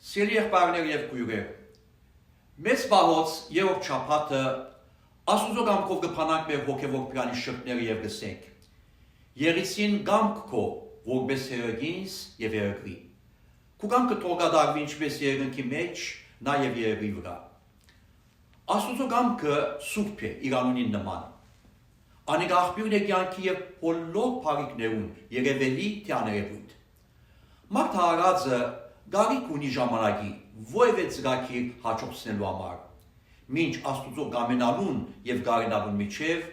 Սիրելի եղբայրներ եւ քույրեր, մեծ բահոց երրորդ շաբաթը Աստուծո կամքով կփանանք մեր հոգևոր պլանի շրթները եւ գսենք. Երեսին կամք քո, որպես հերագինս եւ երգրի։ Քու կամքը թողադարվի ինչպես երկնքի մեջ, նաեւ երգրի վրա։ Աստուծո կամքը սուրբ է իր անունին նման։ Անիկ աղբյուրն է կյանքի եւ բոլոր բարիքներուն երևելի թե աներևույթ։ Մարդ հարածը գարիք ունի ժամանակի որևէ ծրագիր հաջողցնելու համար։ Մինչ Աստուծո գամենալուն եւ գարենալուն միջև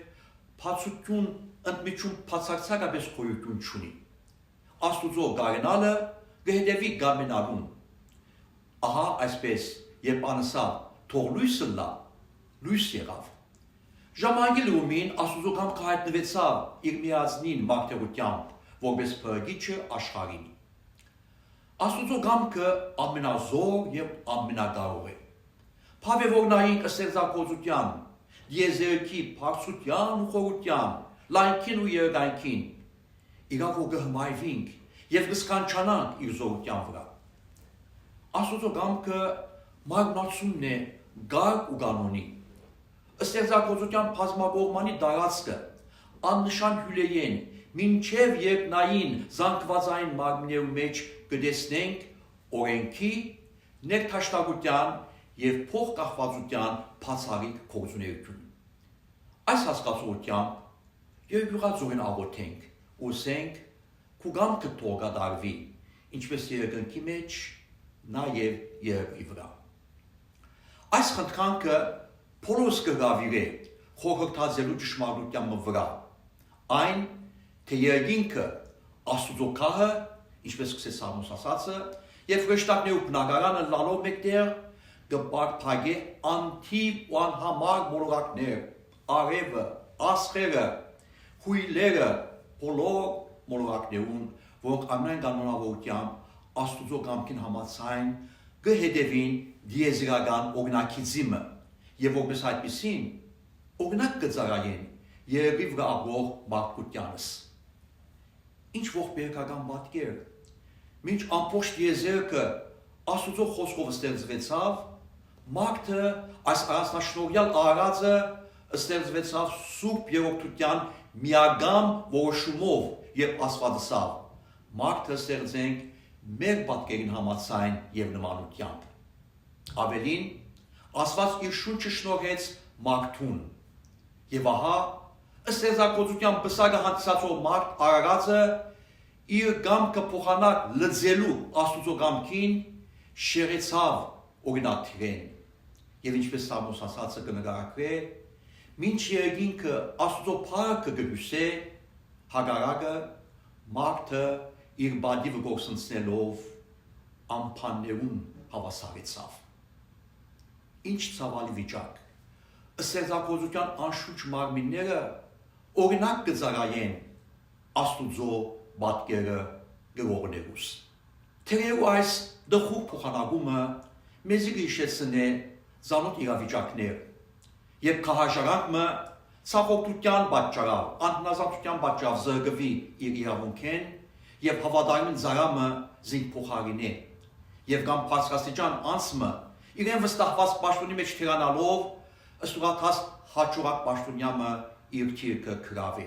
բացություն ընդմիջում բացարձակապես գոյություն չունի։ Աստուծո գարենալը կհետևի գամենալուն։ Ահա այսպես, երբ անսա թող լույսը լա, լույս եղավ։ Ժամանակի լումին Աստուծո կամքը հայտնվեցավ իր միածնին մարգարեությամբ, որպես փրկիչը աշխարհին։ Աստուծո կամքը ամենազոր եւ ամենակարող է։ Փավեվորնային ստեղծագործության, դիեզերքի բարձրության ու խորության, լայնքին ու երկայնքին, իրավու կհմայվինք եւ կսկանչանանք իր զորության վրա։ Աստուծո կամքը մարմնացումն է գար ու կանոնի։ Ստեղծագործության բազմակողմանի տարածքը, աննշան հյուրերեն, մինչև երկնային զանգվածային մարմիններու մեջ կտեսնենք օրենքի, ներքաշտակության եւ փոխկախվածության բացառիկ գործունեություն։ Այս հասկացությամբ երկյուղածորեն աղոթենք, ուսենք, քու կամքը թողադարվի, ինչպես երկնքի մեջ, նաեւ երկրի վրա։ Այս խնդրանքը բոլորս կգավիրե խորհրդածելու ճշմարտության վրա, այն, թե երկինքը Աստուծո քահը, ինչպես սկսեց Սամոս ասածը, եւ վշտակներու բնակարանը լալով մեկտեղ կպարփագե անթիվ ու անհամար մոլորակներ, արևը, աստղերը, հույլերը, բոլոր մոլորակներուն, որոնք ամեն կանոնավորությամբ Աստուծո կամքին համաձայն կհետևին դիեզերական օրինակիզմը եւ որպես այդպեսին օրինակ կծառայեն երկրի վրա ապրող մարդկությանս։ Ինչ ողբերգական պատկեր, մինչ ամբողջ դիեզերքը Աստուծո խոսքով ստեղծվեցավ, մարդը այս առանձնաշնորհյալ արարածը ստեղծվեցավ սուրբ երրորդության միագամ որոշումով եւ աստվածասավ։ Մարդը ստեղծենք մեր պատկերին համաձայն եւ նմանությամբ։ Ավելին, Աստված իր շունչը շնորհեց մարդուն։ Եվ ահա, ստեղծագործության բսակը հանդիսացող մարդ արարածը իր կամքը փոխանակ լծելու Աստուծո կամքին շեղեցավ օրինաթիրեն։ Եվ ինչպես Սամոս ասածը կնկարագրե, մինչ երկինքը Աստուծո փառքը կհյուսե, հակառակը մարդը իր բադիվը գործընծնելով ամփաններուն հավասարեցավ։ Ինչ ցավալի վիճակ։ Ստեղծագործության անշուչ մարմինները օրինակ կծառայեն Աստուծո պատկերը գրողներուս։ Թերեւ այս դխուր փոխանակումը մեզ հիշեցնե զանոթ իրավիճակներ, երբ քահաշարակը ցավոքտության պատճառով, անհնազանդության պատճառով զրկվի իր իրավունքեն եւ հավատարիմ ծառամը զինք փոխարինե, եւ կամ բարձրաստիճան անցմը իրեն վստահված պաշտոնի մեջ թերանալով ըստուղակած հաջողակ պաշտոնյամը իր թիրքը գրավի։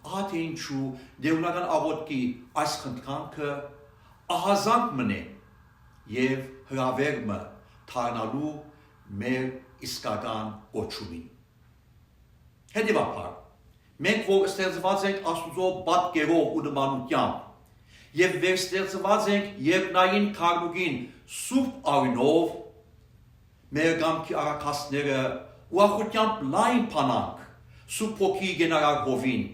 Ահա թե ինչու դերունական աղոթքի այս խնդրանքը ահազանգ մնե եւ հրավերմը թարնալու մեր իսկական կոչումին։ Հետևաբար, մենք որ ստեղծված ենք Աստուծո պատկերով ու նմանությամբ եւ վերստեղծված ենք երկնային քարմուկին սուրբ արյունով, մեր կամքի առաքածները ուրախությամբ լայն փանանք սուրբ հոգի գենարար հովին,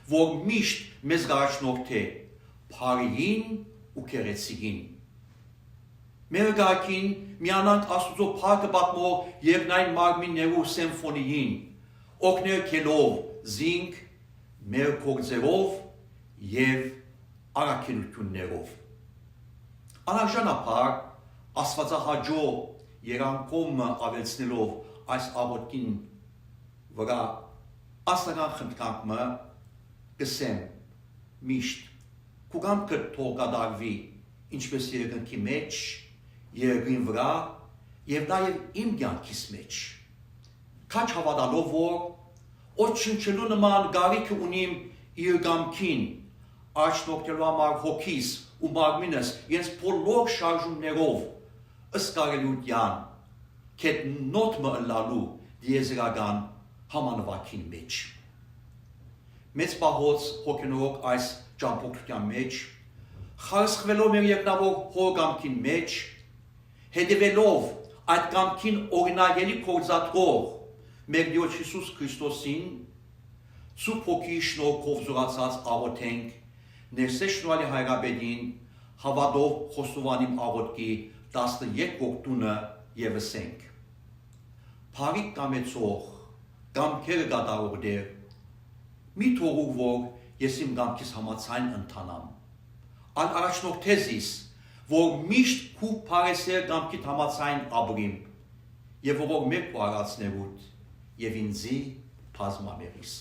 որ միշտ մեզ գարաշնորհ փարիին ու քերեցիկին։ Մեր գակին միանանք Աստուծո փառքը պատմող երկնային մարմիններու սիմֆոնիին, օգներքելով զինք մեր գործերով եւ առաքինություններով։ Անարժանապար աստվածահաճո երանքոմը ավելցնելով այս աղոթքին վրա աստական խնդրանքը կսեմ միշտ քու կամքը թողադարվի ինչպես երկնքի մեջ երկրին վրա եւ նաեւ իմ կյանքիս մեջ։ Քաչ հավատալով որ օչնչելու նման գարիք ունիմ իր կամքին, աչնոկտելու համար հոգիս ու մարմինս իրենց բոլոր շարժումներով ըսկարելության կետ նոտ մը ըլլալու դիեզերական համանվակին մեջ։ Մեծ պահոց հոգենորոք այս ճամփորդության մեջ, խարսխվելով մեր երկնավոր հոր կամքին մեջ, հետևելով այդ կամքին օրինագելի փորձատվող մեր Տեր Հիսուս Քրիստոսին, Սուրբ Հոգի շնորհքով զորացած աղոթենք ներսես շնորհալի Հայրապետին հավատով Խոստովանիմ աղոթքի 13-րդ տունը եւ ասենք. Փարիկ կամեցող կամքերը կատարող Տեր, մի թողուր որ ես իմ կամքիս համաձայն ընթանամ, այլ առաջնորդեզիս, որ միշտ քու փարեսեր կամքիդ համաձայն ապրիմ եւ որ մեկ ու արածներուդ եւ ինձի բազմամերիս։